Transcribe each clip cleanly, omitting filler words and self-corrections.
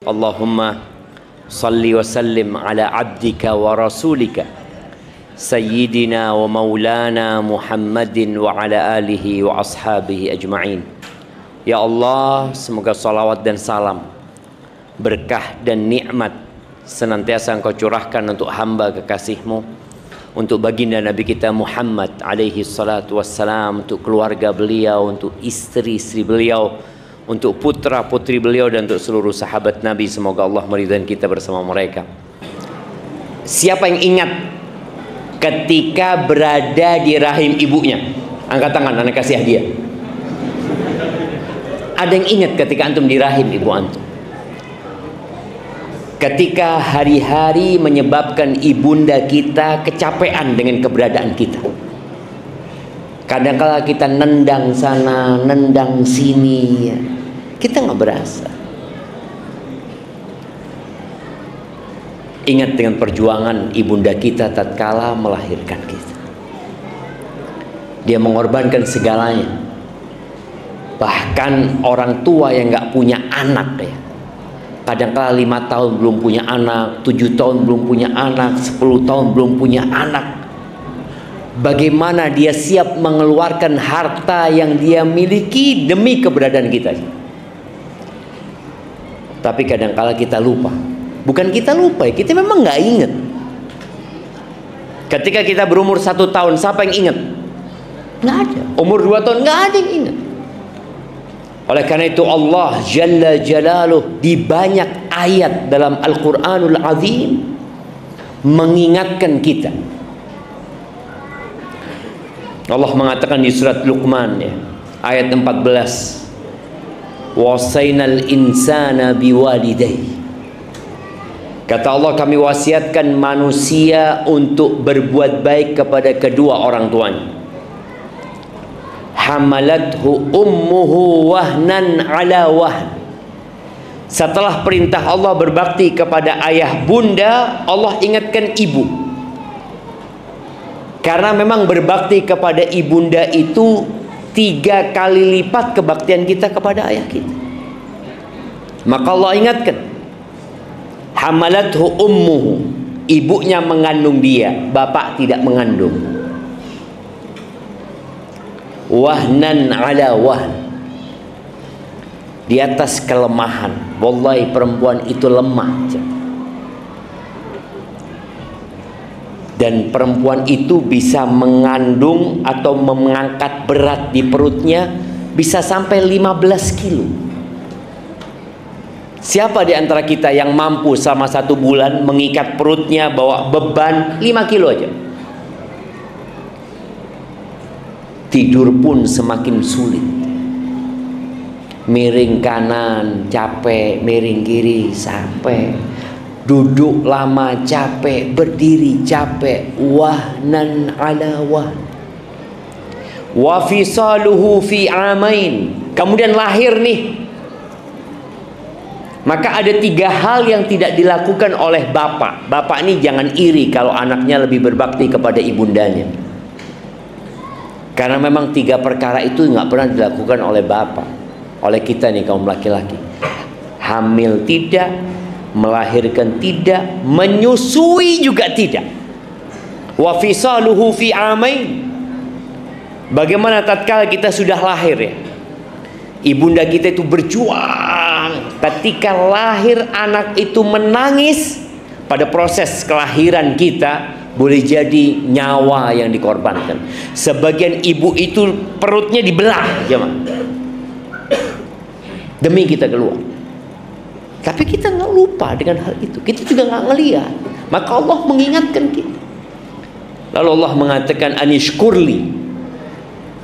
Allahumma salli wa sallim ala abdika wa rasulika sayyidina wa maulana Muhammadin wa ala alihi wa ashabihi ajma'in. Ya Allah, semoga salawat dan salam, berkah dan nikmat senantiasa Engkau curahkan untuk hamba kekasih-Mu, untuk baginda Nabi kita Muhammad alaihi salatu wassalam, untuk keluarga beliau, untuk istri-istri beliau, untuk putra-putri beliau, dan untuk seluruh sahabat Nabi. Semoga Allah meridhai kita bersama mereka. Siapa yang ingat ketika berada di rahim ibunya? Angkat tangan, anak kasih hadiah. Ada yang ingat ketika antum di rahim ibu antum? Ketika hari-hari menyebabkan ibunda kita kecapean dengan keberadaan kita. Kadang-kala kita nendang sana, nendang sini, ya. Kita nggak berasa. Ingat dengan perjuangan ibunda kita tatkala melahirkan kita. Dia mengorbankan segalanya. Bahkan orang tua yang nggak punya anak, ya, kadang-kala 5 tahun belum punya anak, 7 tahun belum punya anak, 10 tahun belum punya anak. Bagaimana dia siap mengeluarkan harta yang dia miliki demi keberadaan kita. Tapi kadang-kala kita lupa. Bukan kita lupa, ya, kita memang nggak ingat. Ketika kita berumur 1 tahun, siapa yang ingat? Nggak ada. Umur 2 tahun, nggak ada yang ingat. Oleh karena itu Allah Jalla Jalaluh di banyak ayat dalam Al-Quranul Azim mengingatkan kita. Allah mengatakan di surat Luqman, ya, ayat 14, wasainal insana biwalidayhi. Kata Allah, kami wasiatkan manusia untuk berbuat baik kepada kedua orang tuanya. Hamalathu ummuhu wahnan ala wahn. Setelah perintah Allah berbakti kepada ayah bunda, Allah ingatkan ibu. Karena memang berbakti kepada ibunda itu 3 kali lipat kebaktian kita kepada ayah kita. Maka Allah ingatkan, hamalathu ummuhu, ibunya mengandung dia, bapak tidak mengandung. Wahnan ala wahn, di atas kelemahan. Wallahi perempuan itu lemah. Dan perempuan itu bisa mengandung atau mengangkat berat di perutnya bisa sampai 15 kilo. Siapa di antara kita yang mampu selama 1 bulan mengikat perutnya bawa beban 5 kilo aja? Tidur pun semakin sulit. Miring kanan capek, miring kiri sampai. Duduk lama capek, berdiri capek. Wahnan ala wahn. Wa fisaluhu fi amain. Kemudian lahir nih. Maka ada 3 hal yang tidak dilakukan oleh bapak. Bapak ini jangan iri kalau anaknya lebih berbakti kepada ibundanya. Karena memang 3 perkara itu nggak pernah dilakukan oleh bapak, oleh kita nih kaum laki-laki. Hamil tidak, melahirkan tidak, menyusui juga tidak. Wa fisaluhu fi amain. Bagaimana tatkala kita sudah lahir, ya? Ibunda kita itu berjuang. Ketika lahir anak itu menangis, pada proses kelahiran kita boleh jadi nyawa yang dikorbankan. Sebagian ibu itu perutnya dibelah, jemaah, demi kita keluar. Tapi kita nggak lupa dengan hal itu. Kita juga nggak ngelihat. Maka Allah mengingatkan kita. Lalu Allah mengatakan, anishkurli,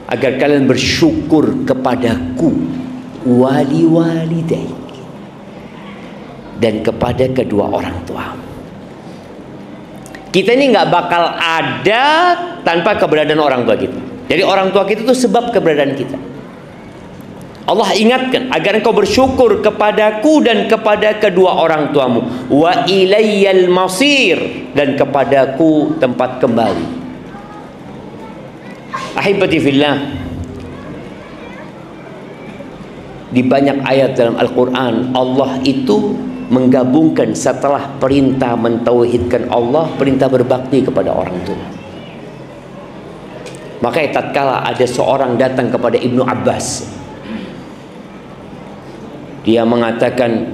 agar kalian bersyukur kepadaku, wali walidai, dan kepada kedua orang tua. Kita ini nggak bakal ada tanpa keberadaan orang tua kita. Jadi orang tua kita itu sebab keberadaan kita. Allah ingatkan agar engkau bersyukur kepadaku dan kepada kedua orang tuamu. Wa ilayyal masir, dan kepadaku tempat kembali. Ahibati fillah, di banyak ayat dalam Al-Quran Allah itu menggabungkan setelah perintah mentauhidkan Allah, perintah berbakti kepada orang tua. Makanya tatkala ada seorang datang kepada Ibnu Abbas, dia mengatakan,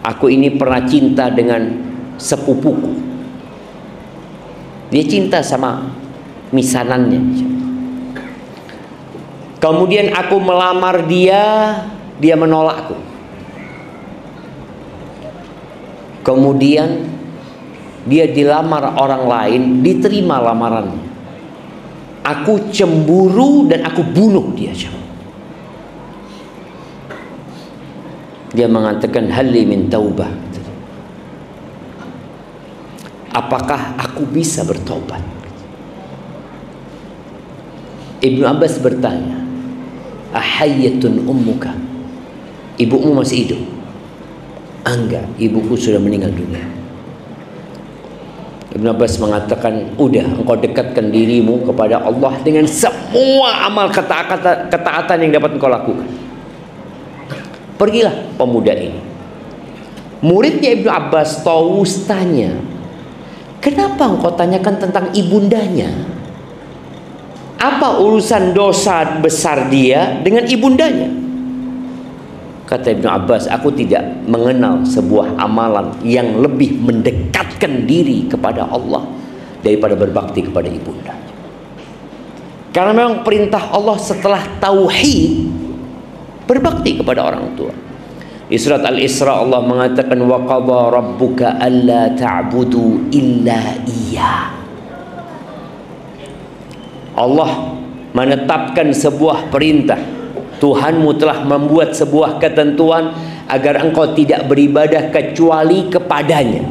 aku ini pernah cinta dengan sepupuku. Dia cinta sama misanannya. Kemudian aku melamar dia, dia menolakku. Kemudian dia dilamar orang lain, diterima lamarannya. Aku cemburu dan aku bunuh dia. Dia mengatakan, hali min taubah. Apakah aku bisa bertobat? Ibnu Abbas bertanya, ahayyatun ummuka? Ibumu masih hidup? Enggak, ibuku sudah meninggal dunia. Ibnu Abbas mengatakan, udah, engkau dekatkan dirimu kepada Allah dengan semua amal ketaatan yang dapat engkau lakukan. Pergilah pemuda ini. Muridnya Ibnu Abbas, Tawus, tanya, kenapa engkau tanyakan tentang ibundanya? Apa urusan dosa besar dia dengan ibundanya? Kata Ibnu Abbas, aku tidak mengenal sebuah amalan yang lebih mendekatkan diri kepada Allah daripada berbakti kepada ibunda. Karena memang perintah Allah setelah tauhid, berbakti kepada orang tua. Di surat Al-Isra Allah mengatakan, wa qadha rabbuka alla ta'budu illa iyyah. Allah menetapkan sebuah perintah. Tuhanmu telah membuat sebuah ketentuan agar engkau tidak beribadah kecuali kepadanya.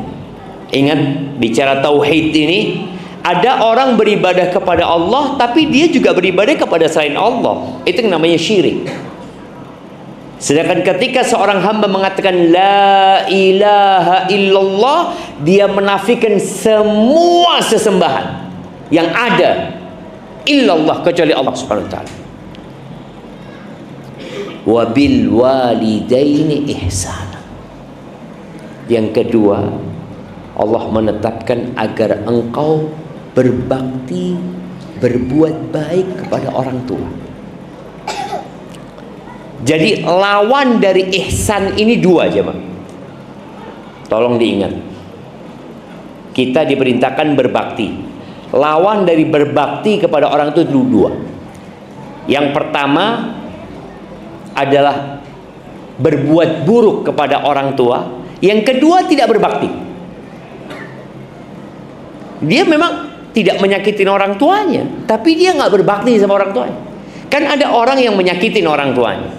Ingat, bicara tauhid ini, ada orang beribadah kepada Allah tapi dia juga beribadah kepada selain Allah. Itu yang namanya syirik. Sedangkan ketika seorang hamba mengatakan la ilaha illallah, dia menafikan semua sesembahan yang ada illallah kecuali Allah Subhanahu wa taala. Wa bil walidaini ihsana. Yang kedua, Allah menetapkan agar engkau berbakti, berbuat baik kepada orang tua. Jadi lawan dari ihsan ini dua aja, Bang. Tolong diingat. Kita diperintahkan berbakti. Lawan dari berbakti kepada orang tua itu dua. Yang pertama adalah berbuat buruk kepada orang tua. Yang kedua tidak berbakti. Dia memang tidak menyakitin orang tuanya, tapi dia nggak berbakti sama orang tuanya. Kan ada orang yang menyakitin orang tuanya,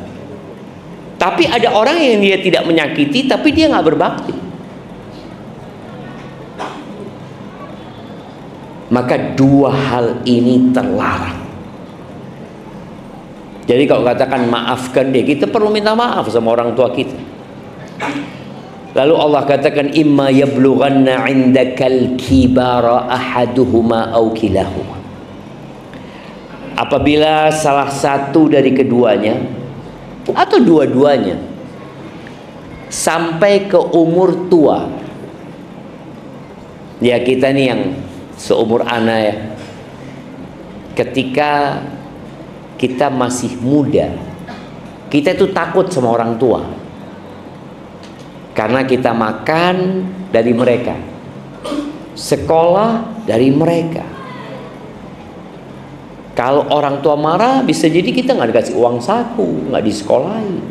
tapi ada orang yang dia tidak menyakiti, tapi dia nggak berbakti. Maka dua hal ini terlarang. Jadi kalau katakan maafkan dia, kita perlu minta maaf sama orang tua kita. Lalu Allah katakan, imma yablughanna 'indakal kibara ahaduhuma aw kilahuma. Apabila salah satu dari keduanya atau dua-duanya sampai ke umur tua. Ya, kita nih yang seumur ana ya. Ketika kita masih muda, kita itu takut sama orang tua. Karena kita makan dari mereka, sekolah dari mereka. Kalau orang tua marah, bisa jadi kita nggak dikasih uang saku, nggak disekolahin.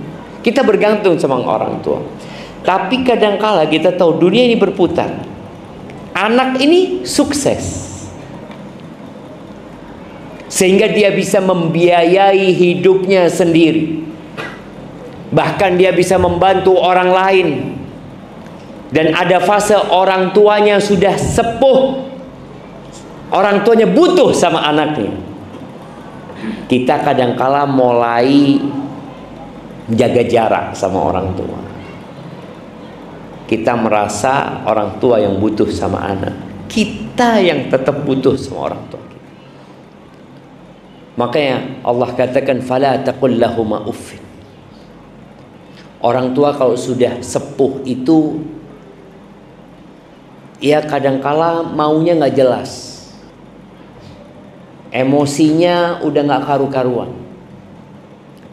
Kita bergantung sama orang tua. Tapi kadangkala kita tahu dunia ini berputar. Anak ini sukses, sehingga dia bisa membiayai hidupnya sendiri. Bahkan dia bisa membantu orang lain. Dan ada fase orang tuanya sudah sepuh, orang tuanya butuh sama anaknya. Kita kadangkala mulai menjaga jarak sama orang tua. Kita merasa orang tua yang butuh sama anak, kita yang tetap butuh sama orang tua kita. Makanya Allah katakan, fala taqul lahuma uffin. Orang tua kalau sudah sepuh itu, ya kadangkala maunya nggak jelas, emosinya udah nggak karu-karuan,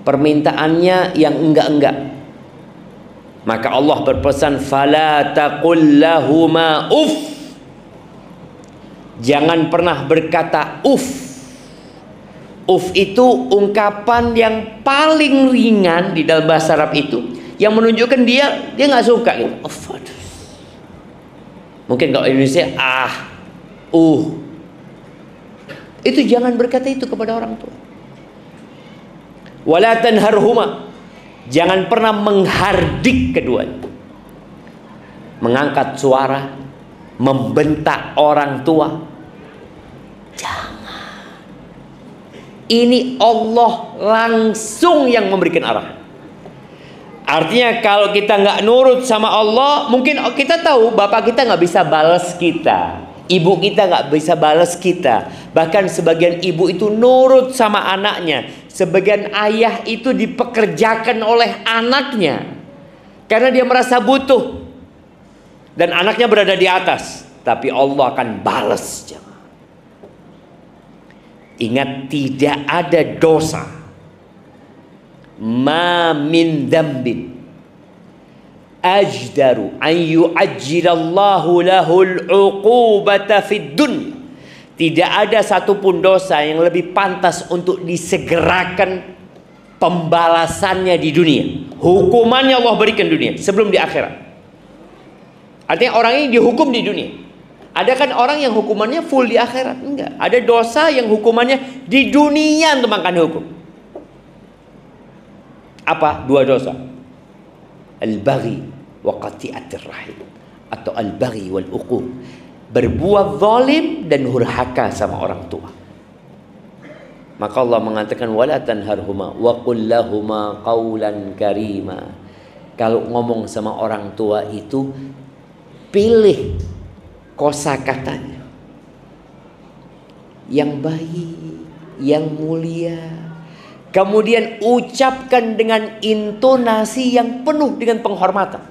permintaannya yang enggak-enggak. Maka Allah berpesan, fala taqul lahuma uff, jangan pernah berkata uff. Uff itu ungkapan yang paling ringan di dalam bahasa Arab itu, yang menunjukkan dia nggak suka gitu. Uff. Mungkin kalau Indonesia itu jangan berkata itu kepada orang tua. Wala tanharhuma, jangan pernah menghardik keduanya, mengangkat suara, membentak orang tua. Jangan. Ini Allah langsung yang memberikan arahan. Artinya kalau kita nggak nurut sama Allah, mungkin kita tahu bapak kita nggak bisa balas kita, ibu kita nggak bisa balas kita. Bahkan sebagian ibu itu nurut sama anaknya, sebagian ayah itu dipekerjakan oleh anaknya karena dia merasa butuh dan anaknya berada di atas. Tapi Allah akan balas. Ingat, tidak ada dosa, ma min dzambin ajdaru an yu'ajjilallahu lahul uqubata fid dunya. Tidak ada satupun dosa yang lebih pantas untuk disegerakan pembalasannya di dunia. Hukumannya Allah berikan dunia sebelum di akhirat. Artinya orang ini dihukum di dunia. Ada kan orang yang hukumannya full di akhirat? Enggak. Ada dosa yang hukumannya di dunia untuk makan hukum. Apa? Dua dosa. Al-baghi wa qati'atir rahim, atau al-baghi wal uquq. Berbuat zalim dan hurhaka sama orang tua. Maka Allah mengatakan wala tanharhuma wa qul lahuma qawlan karima. Kalau ngomong sama orang tua itu, pilih kosakatanya yang baik, yang mulia. Kemudian ucapkan dengan intonasi yang penuh dengan penghormatan.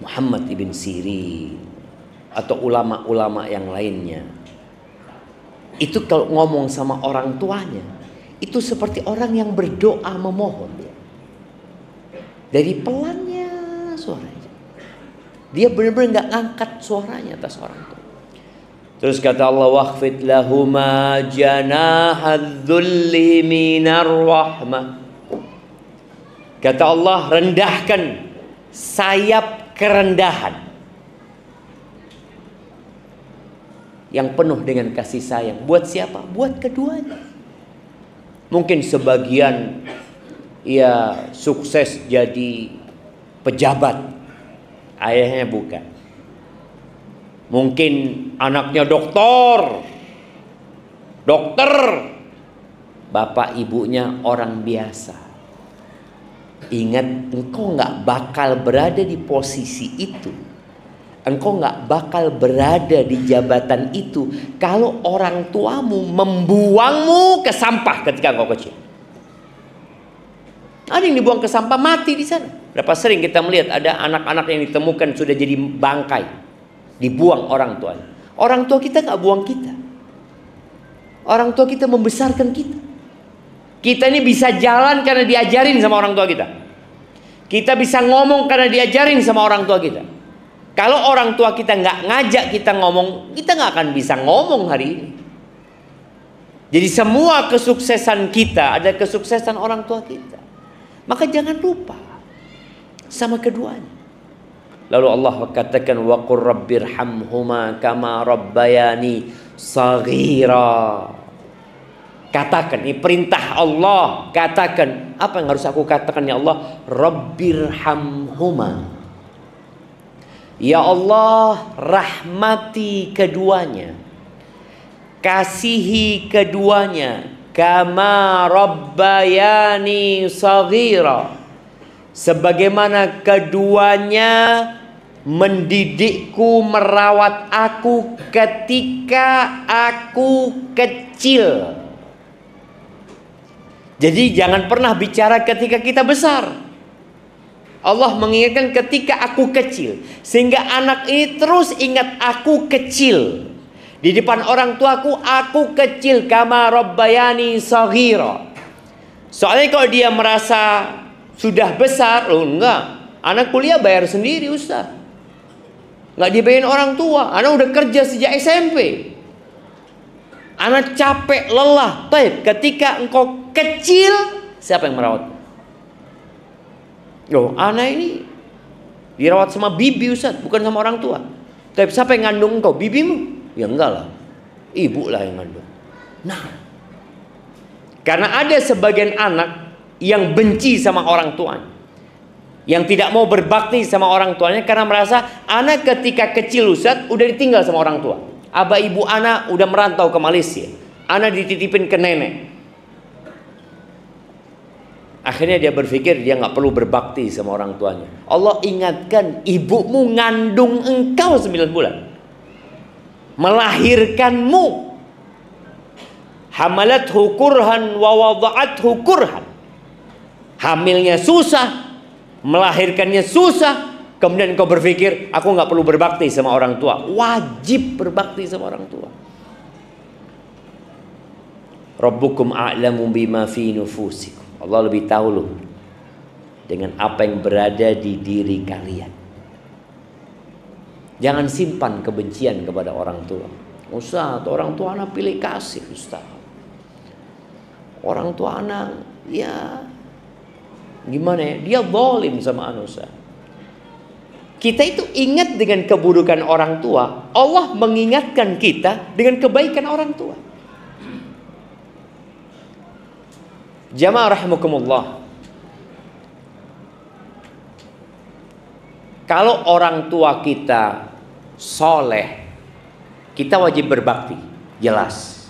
Muhammad ibn Sirin atau ulama-ulama yang lainnya, itu kalau ngomong sama orang tuanya, itu seperti orang yang berdoa memohon. Dari pelannya suaranya, dia benar-benar nggak angkat suaranya atas orang tua. Terus kata Allah, wakhfid lahuma janahadzulli minar rahmah. Kata Allah, rendahkan sayap kerendahan yang penuh dengan kasih sayang. Buat siapa? Buat keduanya. Mungkin sebagian ia sukses jadi pejabat, ayahnya bukan. Mungkin anaknya dokter, bapak ibunya orang biasa. Ingat, engkau nggak bakal berada di posisi itu, engkau nggak bakal berada di jabatan itu kalau orang tuamu membuangmu ke sampah ketika engkau kecil. Ada yang dibuang ke sampah, mati di sana. Berapa sering kita melihat ada anak-anak yang ditemukan sudah jadi bangkai, dibuang orang tuanya. Orang tua kita nggak buang kita. Orang tua kita membesarkan kita. Kita ini bisa jalan karena diajarin sama orang tua kita. Kita bisa ngomong karena diajarin sama orang tua kita. Kalau orang tua kita nggak ngajak kita ngomong, kita nggak akan bisa ngomong hari ini. Jadi semua kesuksesan kita ada kesuksesan orang tua kita. Maka jangan lupa sama keduanya. Lalu Allah katakan wa qur rabbirhamhuma kama rabbayani shaghira. Katakan, ini perintah Allah. Katakan, apa yang harus aku katakan ya Allah? Rabbirhamhuma. Ya Allah, rahmati keduanya, kasihi keduanya, kama rabbayani shaghira, sebagaimana keduanya mendidikku, merawat aku ketika aku kecil. Jadi jangan pernah bicara ketika kita besar. Allah mengingatkan ketika aku kecil, sehingga anak ini terus ingat aku kecil. Di depan orang tuaku, aku kecil, kama rabbayani shaghira. Soalnya kalau dia merasa sudah besar, loh enggak, anak kuliah bayar sendiri Ustaz, nggak dibayarin orang tua. Anak udah kerja sejak SMP. Anak capek, lelah. Baik, ketika engkau kecil, siapa yang merawat? Loh, anak ini dirawat sama bibi Ustaz, bukan sama orang tua. Tapi siapa yang ngandung engkau? Bibimu? Ya enggak lah, ibu lah yang ngandung. Nah, karena ada sebagian anak yang benci sama orang tuanya, yang tidak mau berbakti sama orang tuanya karena merasa anak ketika kecil Ustaz udah ditinggal sama orang tua. Abah ibu anak udah merantau ke Malaysia, anak dititipin ke nenek. Akhirnya dia berpikir dia nggak perlu berbakti sama orang tuanya. Allah ingatkan, ibumu ngandung engkau 9 bulan, melahirkanmu. Hamalathu kurhan wa wada'athu kurhan. Hamilnya susah, melahirkannya susah. Kemudian kau berpikir, aku nggak perlu berbakti sama orang tua. Wajib berbakti sama orang tua. Rabbukum a'lamu bima fi nufusikum. Allah lebih tahu loh dengan apa yang berada di diri kalian. Jangan simpan kebencian kepada orang tua. Ustaz, orang tua anak pilih kasih Ustaz. Orang tua anak, ya gimana ya, dia zalim sama anak Ustaz. Kita itu ingat dengan keburukan orang tua, Allah mengingatkan kita dengan kebaikan orang tua. Jamaah rahimakumullah. Kalau orang tua kita soleh, kita wajib berbakti, jelas.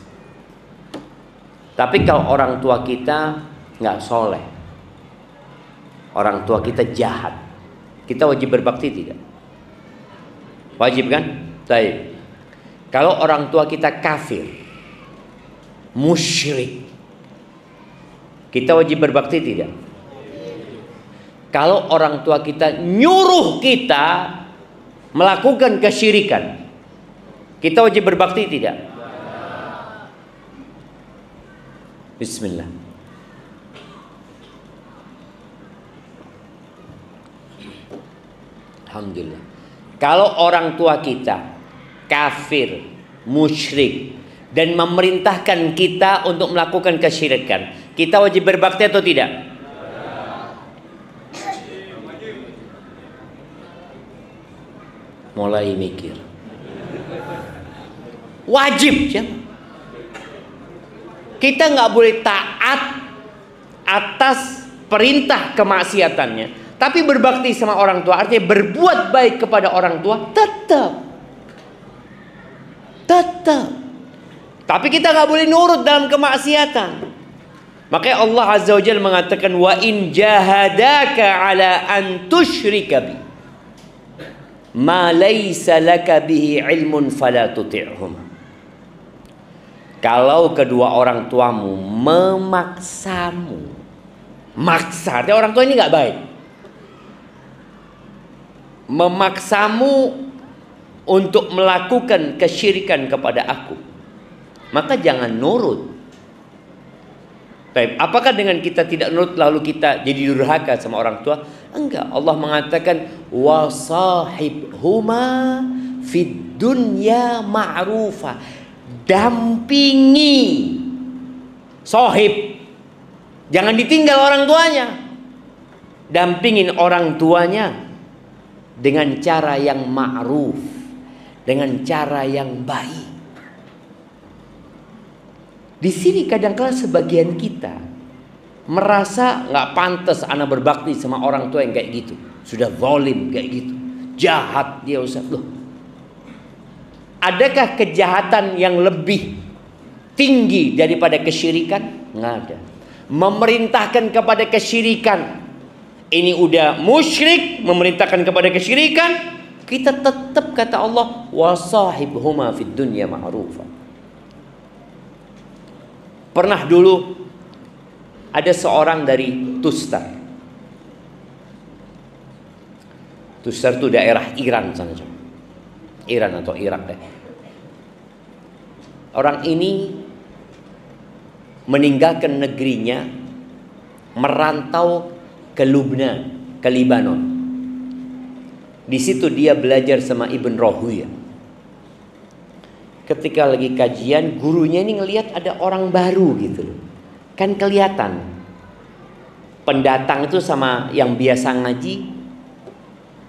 Tapi kalau orang tua kita nggak soleh, orang tua kita jahat, kita wajib berbakti tidak? Wajib kan? Baik. Kalau orang tua kita kafir, musyrik, kita wajib berbakti tidak? Kalau orang tua kita nyuruh kita melakukan kesyirikan, kita wajib berbakti tidak? Bismillah. Alhamdulillah. Kalau orang tua kita kafir, musyrik, dan memerintahkan kita untuk melakukan kesyirikan, kita wajib berbakti atau tidak? Mulai mikir. Wajib ya. Kita nggak boleh taat atas perintah kemaksiatannya, tapi berbakti sama orang tua, artinya berbuat baik kepada orang tua, tetap. Tapi kita nggak boleh nurut dalam kemaksiatan. Makanya Allah Azza wa Jalla mengatakan, wa in jahadaka ala an tusyrika bi ma laysa laka bihi ilmun fala tuti'hum. Kalau kedua orang tuamu memaksamu, maksa, artinya orang tua ini nggak baik, memaksamu untuk melakukan kesyirikan kepada aku, maka jangan nurut. Baik, apakah dengan kita tidak nurut lalu kita jadi durhaka sama orang tua? Enggak. Allah mengatakan wasahibhuma fid dunya ma'rufa. Dampingi sohib, jangan ditinggal orang tuanya. Dampingin orang tuanya dengan cara yang ma'ruf, dengan cara yang baik. Di sini kadang-kala sebagian kita merasa nggak pantas anak berbakti sama orang tua yang kayak gitu, sudah zalim kayak gitu, jahat dia Ustaz. Loh, adakah kejahatan yang lebih tinggi daripada kesyirikan? Nggak ada. Memerintahkan kepada kesyirikan, ini udah musyrik, memerintahkan kepada kesyirikan, kita tetap kata Allah wasahibhuma fid dunya ma'rufa. Pernah dulu Ada seorang dari Tustar. Tustar itu daerah Iran sana, Iran atau Irak deh. Orang ini meninggalkan negerinya, merantau ke Lubnan, ke Libanon. Di situ dia belajar sama Ibn Rahuya. Ketika lagi kajian, gurunya ini ngelihat ada orang baru gitu loh. Kan kelihatan pendatang itu sama yang biasa ngaji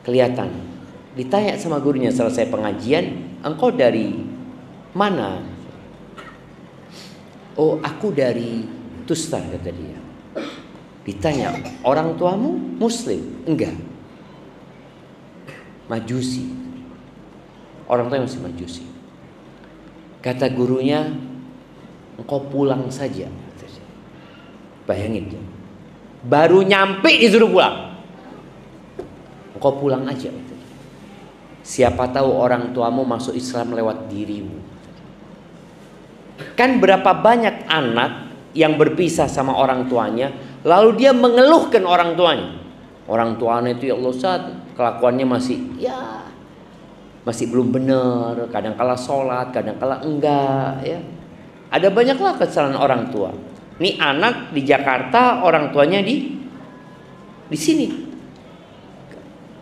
kelihatan. Ditanya sama gurunya selesai pengajian, engkau dari mana? Oh, aku dari Tustar, kata dia. Ditanya, orang tuamu Muslim? Enggak, Majusi. Orang tuanya masih Majusi. Kata gurunya, engkau pulang saja. Bayangin, baru nyampe disuruh pulang. Engkau pulang aja. Siapa tahu orang tuamu masuk Islam lewat dirimu. Kan berapa banyak anak yang berpisah sama orang tuanya, lalu dia mengeluhkan orang tuanya. Orang tuanya itu, ya Allah Ustaz, kelakuannya masih belum benar, kadang kala sholat, kadang kala enggak, ya. Ada banyaklah kesalahan orang tua. Nih anak di Jakarta, orang tuanya di sini.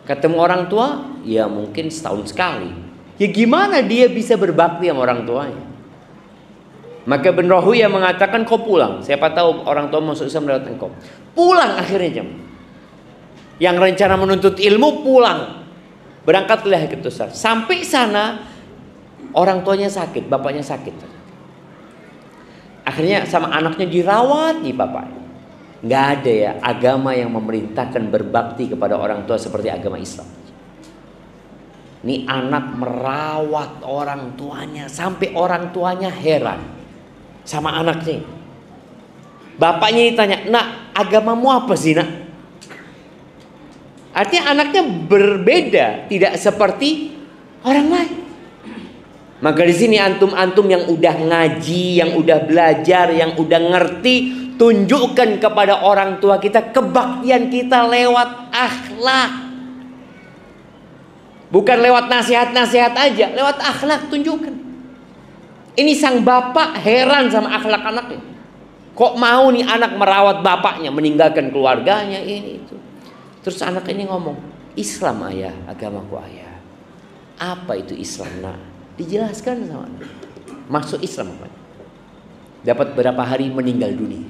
Ketemu orang tua, ya mungkin setahun sekali. Ya gimana dia bisa berbakti sama orang tuanya? Maka Ibn Rahuya mengatakan, kau pulang. Siapa tahu orang tua masuk Islam lewat engkau. Pulang akhirnya. Yang rencana menuntut ilmu pulang. Berangkatlah ke Tustar. Sampai sana orang tuanya sakit, bapaknya sakit. Akhirnya sama anaknya dirawat di bapaknya. Nggak ada ya agama yang memerintahkan berbakti kepada orang tua seperti agama Islam. Ini anak merawat orang tuanya sampai orang tuanya heran sama anaknya. Bapaknya ditanya, nak, agamamu apa sih, nak? Artinya anaknya berbeda, tidak seperti orang lain. Maka di sini antum-antum yang udah ngaji, yang udah belajar, yang udah ngerti, tunjukkan kepada orang tua kita kebaktian kita lewat akhlak. Bukan lewat nasihat-nasihat aja, lewat akhlak tunjukkan. Ini sang bapak heran sama akhlak anaknya. Kok mau nih anak merawat bapaknya, meninggalkan keluarganya, ini itu. Terus anak ini ngomong, Islam ayah, agamaku ayah. Apa itu Islam, nak? Dijelaskan sama anak. Masuk Islam apa? Dapat berapa hari meninggal dunia.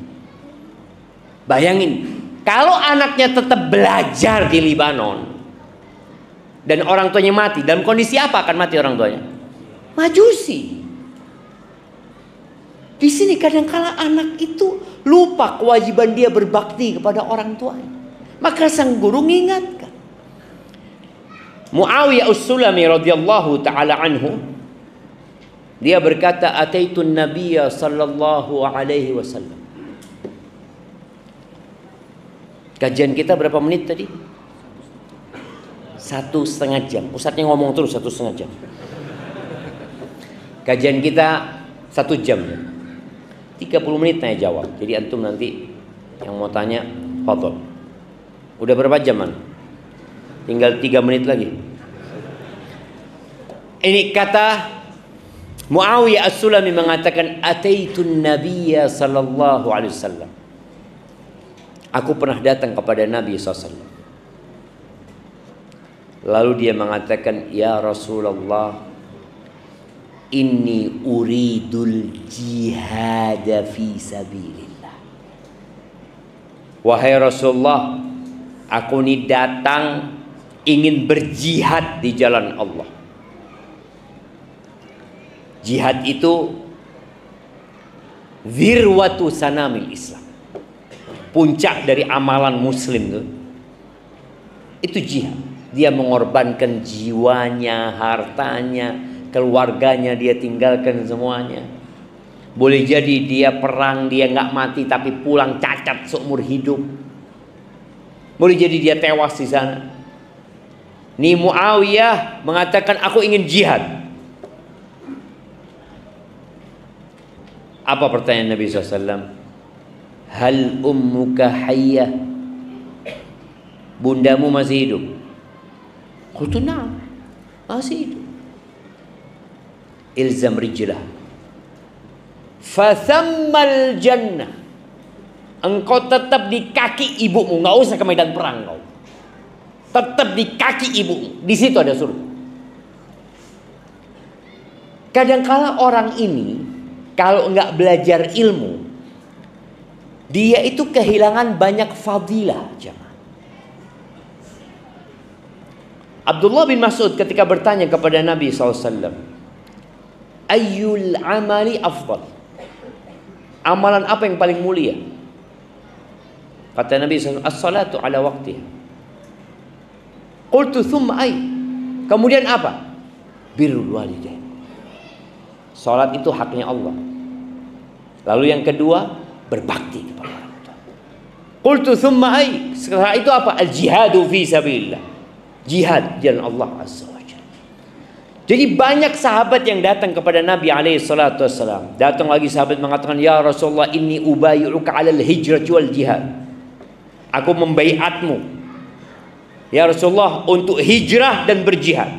Bayangin, kalau anaknya tetap belajar di Libanon dan orang tuanya mati, dalam kondisi apa akan mati orang tuanya? Majusi. Di sini kadangkala anak itu lupa kewajiban dia berbakti kepada orang tuanya. Maka sang guru mengingatkan. Muawiyah As-Sulami radhiyallahu taala anhu, dia berkata, "Ataitun Nabiyya sallallahu alaihi wasallam." Kajian kita berapa menit tadi? 1,5 jam. Ustadznya ngomong terus 1,5 jam. Kajian kita 1 jam. 30 menit nanya jawab. Jadi antum nanti yang mau tanya, fadhol. Udah berapa jam, man? Tinggal 3 menit lagi. Ini kata Muawiyah As-Sulami mengatakan, "Ataitun Nabiyya sallallahu alaihi wasallam." Aku pernah datang kepada Nabi SAW. Lalu dia mengatakan, "Ya Rasulullah, inni uridul jihad fi sabilillah." Wahai Rasulullah, aku ini datang ingin berjihad di jalan Allah. Jihad itu zirwatu sanamil Islam. Puncak dari amalan muslim itu jihad. Dia mengorbankan jiwanya, hartanya, keluarganya dia tinggalkan semuanya. Boleh jadi dia perang, dia nggak mati tapi pulang cacat seumur hidup. Boleh jadi dia tewas di sana. Nih Muawiyah mengatakan, aku ingin jihad. Apa pertanyaan Nabi SAW? Hal ummuka hayyah? Bundamu masih hidup? Qultu na'am, masih hidup. Ilzam rijlah fathammal jannah. Engkau tetap di kaki ibumu, nggak usah ke medan perang kau. Tetap di kaki ibumu, di situ ada surga. Kadangkala orang ini kalau nggak belajar ilmu, dia itu kehilangan banyak fadilah, jemaah. Abdullah bin Mas'ud ketika bertanya kepada Nabi SAW, ayyul amali afdal? Amalan apa yang paling mulia? Kata Nabi SAW, as-salatu ala waqtiha. Qultu thumma ay? Kemudian apa? Birrul walidain. Salat itu haknya Allah. Lalu yang kedua, berbakti kepada orang tua. Qultu thumma ay? Setelah itu apa? Al-jihadu fi sabilillah. Jihad jalan Allah Azza wa Jalla. Jadi banyak sahabat yang datang kepada Nabi alaihi salatu wassalam. Datang lagi sahabat mengatakan, ya Rasulullah, inni ubayyuka 'alal hijrati wal jihad. Aku membaiatmu, ya Rasulullah, untuk hijrah dan berjihad.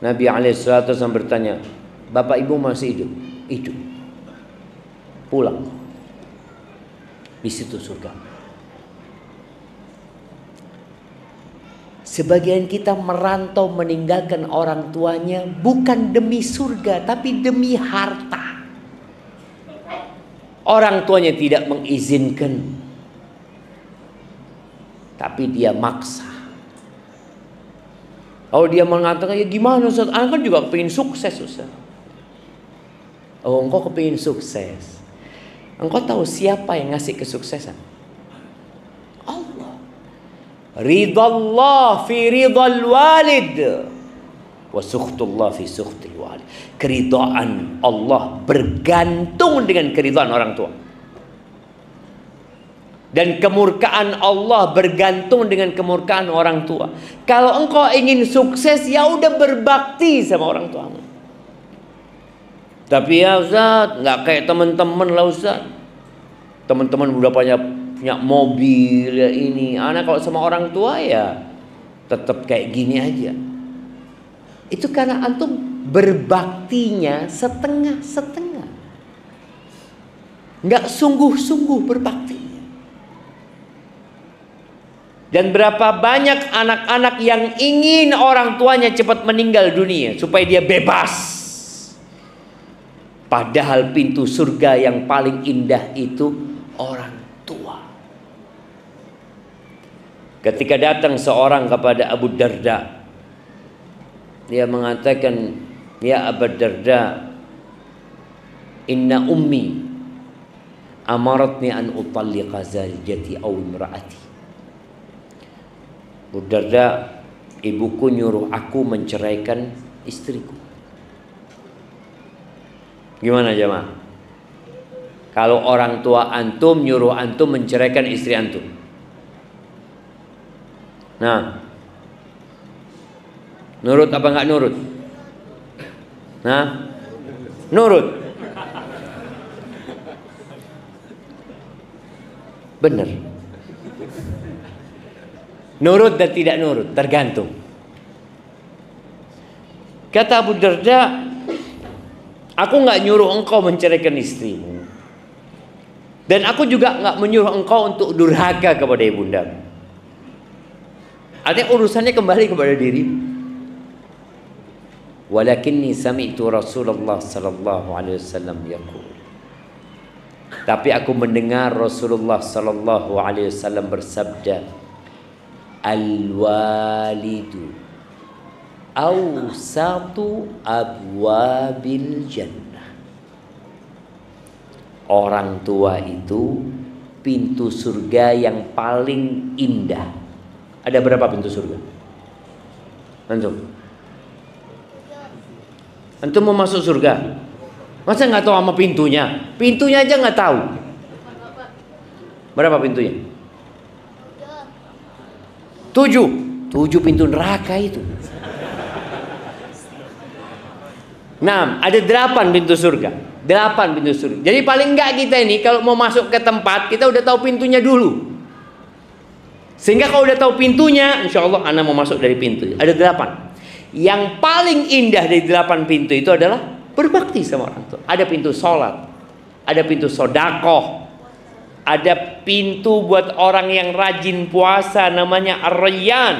Nabi alaihi salatu wassalam bertanya, bapak ibu masih hidup? Hidup. Pulang. Di situ surga. Sebagian kita merantau meninggalkan orang tuanya bukan demi surga, tapi demi harta. Orang tuanya tidak mengizinkan, tapi dia maksa. Kalau dia mengatakan, ya gimana Ustaz? Anak kan juga kepingin sukses, Ustaz. Oh, engkau kepingin sukses. Engkau tahu siapa yang ngasih kesuksesan? Ridallah fi ridal walid wa sukhtullah fi sukhtil walid. Keridhaan Allah bergantung dengan keridhaan orang tua, dan kemurkaan Allah bergantung dengan kemurkaan orang tua. Kalau engkau ingin sukses, ya udah berbakti sama orang tuamu. Tapi ya Ustaz, nggak kayak teman-teman lah Ustaz. Teman-teman udah punya mobil ya ini. Anak kalau sama orang tua ya tetap kayak gini aja. Itu karena antum berbaktinya setengah-setengah, nggak sungguh-sungguh berbakti. Dan berapa banyak anak-anak yang ingin orang tuanya cepat meninggal dunia supaya dia bebas. Padahal pintu surga yang paling indah itu orang tua. Ketika datang seorang kepada Abu Darda, dia mengatakan, ya Abu Darda, inna ummi amaratni an utalliqa zawjati aw imraati. Abu Darda, ibuku nyuruh aku menceraikan istriku. Gimana jemaah? Kalau orang tua antum nyuruh antum menceraikan istri antum, nah, nurut apa enggak nurut? Nah, nurut. Benar. Nurut dan tidak nurut, tergantung. Kata Abu Darda, aku enggak nyuruh engkau menceraikan istrimu, dan aku juga enggak menyuruh engkau untuk durhaka kepada ibundamu. Artinya urusannya kembali kepada diri. Walakinni sami'tu Rasulullah sallallahu alaihi wasallam yaqul. Tapi aku mendengar Rasulullah sallallahu alaihi wasallam bersabda, al-walidu awsatu abwabil jannah. Orang tua itu pintu surga yang paling indah. Ada berapa pintu surga? Antum? Antum mau masuk surga? Masa nggak tahu sama pintunya? Pintunya aja nggak tahu. Berapa pintunya? 7 pintu neraka itu. Nah, ada 8 pintu surga. 8 pintu surga. Jadi paling enggak kita ini kalau mau masuk ke tempat, kita udah tahu pintunya dulu. Sehingga kalau udah tahu pintunya, insya Allah Anda mau masuk dari pintu. Ada 8. Yang paling indah dari 8 pintu itu adalah berbakti sama orang tua. Ada pintu sholat, ada pintu sodakoh, ada pintu buat orang yang rajin puasa, namanya Ar-Rayyan.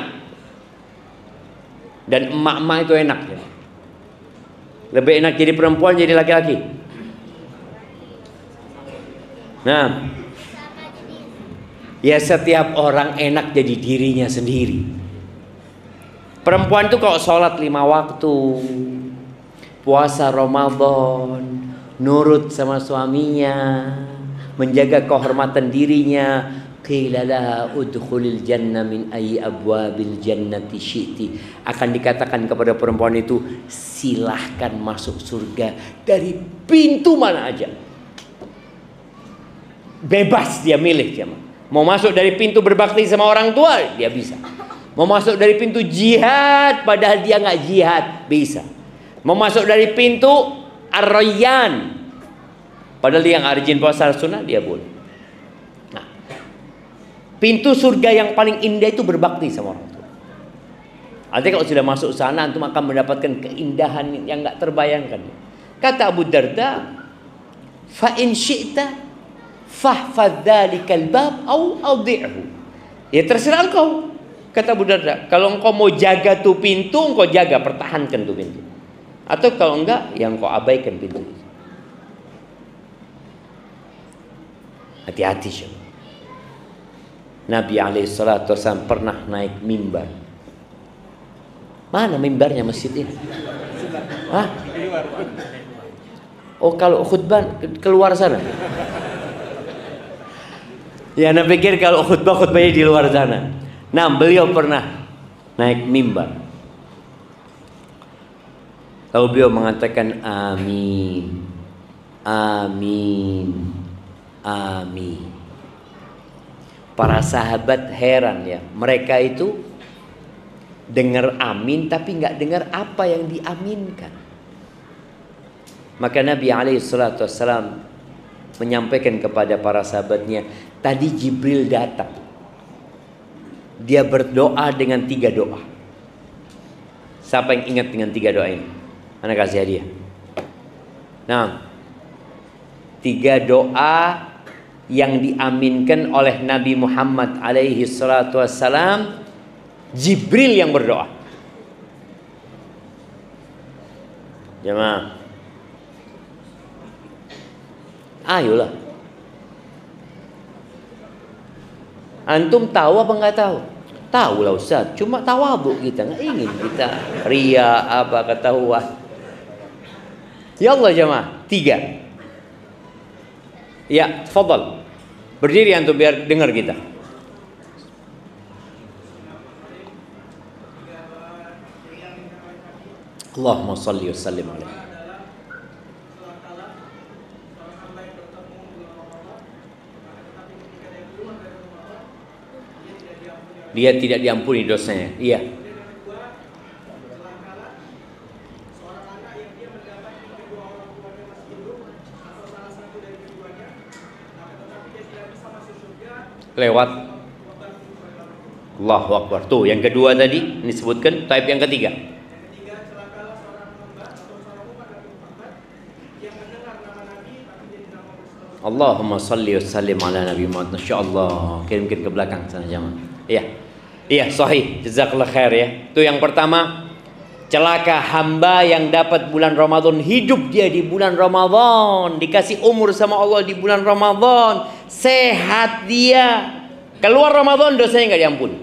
Dan emak-emak itu enak ya. Lebih enak jadi perempuan jadi laki-laki. Nah, ya setiap orang enak jadi dirinya sendiri. Perempuan tuh kalau sholat 5 waktu, puasa Ramadan, nurut sama suaminya, menjaga kehormatan dirinya, qila laha udkhulil jannah min ayyi abwabil jannati syi'ti, akan dikatakan kepada perempuan itu, silahkan masuk surga dari pintu mana aja. Bebas dia milih dia. Mau masuk dari pintu berbakti sama orang tua, dia bisa. Mau masuk dari pintu jihad padahal dia nggak jihad, bisa. Mau masuk dari pintu Ar-Rayyan padahal dia nggak rajin puasa sunnah, dia boleh. Nah, pintu surga yang paling indah itu berbakti sama orang tua. Artinya kalau sudah masuk sana, antum akan mendapatkan keindahan yang nggak terbayangkan. Kata Abu Darda, fa in syi'ta fahfadz dzalikal bab au adhi'hu. Ya terserah engkau, kata Abu Darda. Kalau engkau mau jaga tuh pintu, engkau jaga, pertahankan tuh pintu. Atau kalau enggak, ya engkau abaikan pintu itu. Hati-hati syekh. Nabi SAW pernah naik mimbar. Mana mimbarnya masjid ini? Hah? Oh, kalau khutbah keluar sana. Ya, anda pikir kalau khutbahnya di luar sana. Nah, beliau pernah naik mimbar. Lalu beliau mengatakan amin, amin, amin. Para sahabat heran ya, mereka itu dengar amin tapi nggak dengar apa yang diaminkan. Maka Nabi SAW menyampaikan kepada para sahabatnya, tadi Jibril datang, dia berdoa dengan 3 doa. Siapa yang ingat dengan 3 doa ini? Anak kasih hadiah. Nah, 3 doa yang diaminkan oleh Nabi Muhammad SAW, Jibril yang berdoa. Jemaah, ayolah. Antum tahu apa enggak tahu? Tahu lah Ustaz, cuma tawadhu kita, enggak ingin kita ria apa ketahuan. Ya Allah jemaah, 3. Ya, tafadhal. Berdiri antum biar dengar kita. Allahumma shalli wa sallim alaihi. Dia tidak diampuni dosanya. Iya. Lewat Allahu Akbar. Tuh yang kedua tadi disebutkan. Type yang ketiga. Allahumma salli wa sallim ala Nabi Muhammad. Insyaallah kirim-kirim ke belakang sana jemaah. Iya. Iya, sahih. Jazakallah khair ya. Itu yang pertama. Celaka hamba yang dapat bulan Ramadan, hidup dia di bulan Ramadan, dikasih umur sama Allah di bulan Ramadan, sehat dia, keluar Ramadan dosanya nggak diampuni.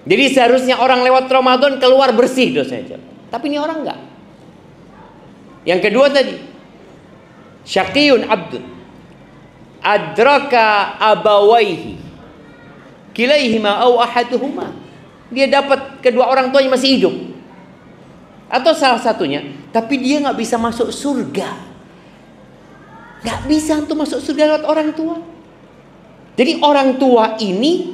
Jadi seharusnya orang lewat Ramadan keluar bersih dosanya, tapi ini orang nggak. Yang kedua tadi, syaqiyun abdun adraka abawaihi kilaihima au ahaduhuma, dia dapat kedua orang tuanya masih hidup atau salah satunya, tapi dia nggak bisa masuk surga. Nggak bisa untuk masuk surga lewat orang tua. Jadi orang tua ini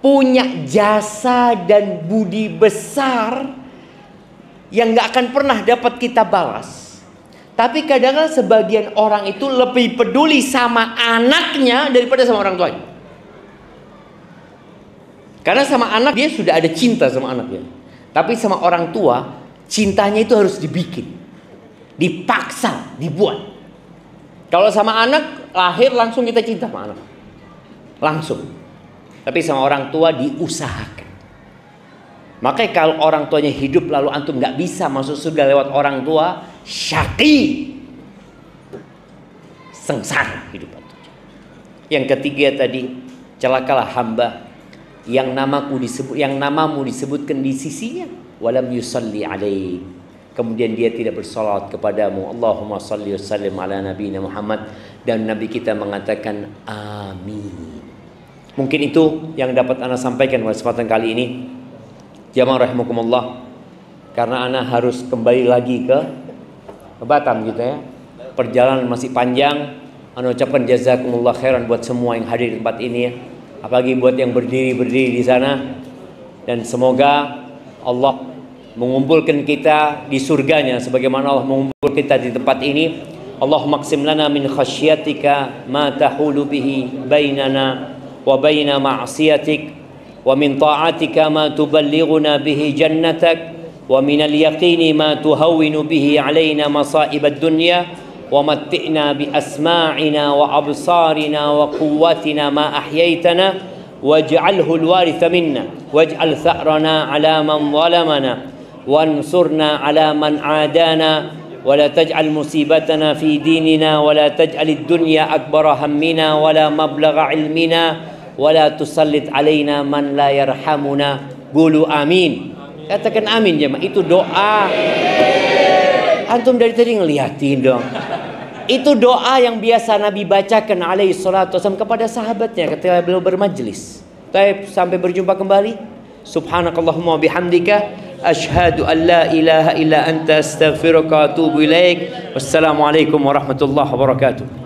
punya jasa dan budi besar yang nggak akan pernah dapat kita balas. Tapi kadang-kadang sebagian orang itu lebih peduli sama anaknya daripada sama orang tuanya. Karena sama anak dia sudah ada cinta sama anaknya. Tapi sama orang tua, cintanya itu harus dibikin, dipaksa, dibuat. Kalau sama anak, lahir langsung kita cinta sama anak. Langsung. Tapi sama orang tua diusahakan. Makanya kalau orang tuanya hidup lalu antum nggak bisa masuk surga lewat orang tua, syaqi, sengsara hidup antum. Yang ketiga tadi, celakalah hamba yang namamu disebutkan di sisinya, walam yusalli alaih, kemudian dia tidak bersalat kepadamu. Allahumma salli wa sallim ala nabiyina Muhammad, dan Nabi kita mengatakan amin. Mungkin itu yang dapat ana sampaikan pada kesempatan kali ini. Jamaah rahimakumullah, karena ana harus kembali lagi ke Batam gitu ya. Perjalanan masih panjang. Ana ucapkan jazakumullah khairan buat semua yang hadir di tempat ini ya. Apalagi buat yang berdiri di sana. Dan semoga Allah mengumpulkan kita di surganya sebagaimana Allah mengumpulkan kita di tempat ini. Allahumma qsim lana min khasyatika ma tahulu bihi bainana wa baina ma'siyatik, wa min ta'atika ma tuballighuna bihi jannatak, wa min al-yaqini ma tuhawwinu bihi alaina masa'ib ad-dunya, wa matti'na bi asma'ina wa absarina wa quwwatina ma ahyaytana, waj'alhu al-waritha minna, waj'al tha'rana ala man zalamana, wansurna ala man adana, wa la taj'al musibatana fi dinina, wa la taj'al ad-dunya akbara hammina wa la mablagha ilmina, wala tusallit alaina man la yarhamuna. Qulu amin. Katakan amin jemaah. Itu doa. Antum dari tadi ngeliatin dong. Itu doa yang biasa Nabi bacakan alaihi salatu wasallam kepada sahabatnya ketika beliau bermajlis. Sampai berjumpa kembali. Subhanakallahumma bihamdika asyhadu an la ilaha illa anta astaghfiruka wa atubu ilaik. Wassalamualaikum warahmatullahi wabarakatuh.